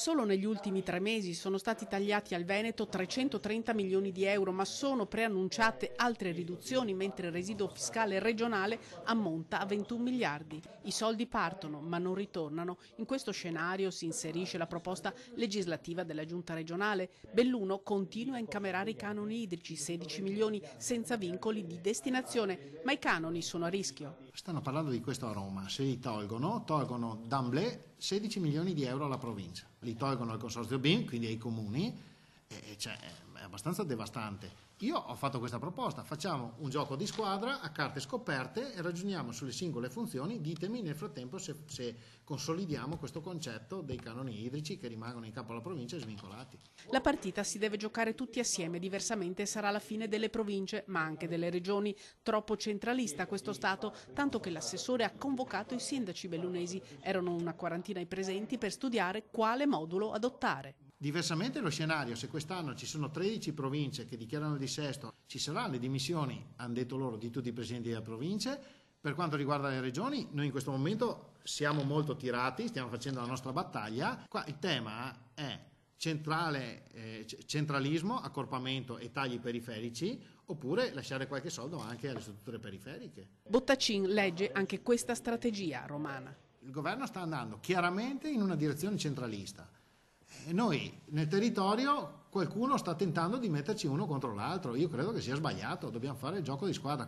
Solo negli ultimi 3 mesi sono stati tagliati al Veneto 330 milioni di euro, ma sono preannunciate altre riduzioni, mentre il residuo fiscale regionale ammonta a 21 miliardi. I soldi partono, ma non ritornano. In questo scenario si inserisce la proposta legislativa della Giunta regionale. Belluno continua a incamerare i canoni idrici, 16 milioni senza vincoli di destinazione, ma i canoni sono a rischio. Stanno parlando di questo a Roma, se li tolgono d'amblè 16 milioni di euro alla provincia, li tolgono al consorzio BIM, quindi ai comuni, cioè, è abbastanza devastante. Io ho fatto questa proposta, facciamo un gioco di squadra a carte scoperte e ragioniamo sulle singole funzioni, ditemi nel frattempo se consolidiamo questo concetto dei canoni idrici che rimangono in capo alla provincia svincolati. La partita si deve giocare tutti assieme, diversamente sarà la fine delle province, ma anche delle regioni. Troppo centralista questo Stato, tanto che l'assessore ha convocato i sindaci bellunesi. Erano una quarantina i presenti per studiare quale modulo adottare. Diversamente lo scenario, se quest'anno ci sono 13 province che dichiarano il dissesto, ci saranno le dimissioni, hanno detto loro, di tutti i presidenti delle province. Per quanto riguarda le regioni, noi in questo momento siamo molto tirati, stiamo facendo la nostra battaglia. Qua il tema è centralismo, accorpamento e tagli periferici, oppure lasciare qualche soldo anche alle strutture periferiche. Bottacin legge anche questa strategia romana. Il governo sta andando chiaramente in una direzione centralista. E noi nel territorio qualcuno sta tentando di metterci uno contro l'altro. Io credo che sia sbagliato, dobbiamo fare il gioco di squadra.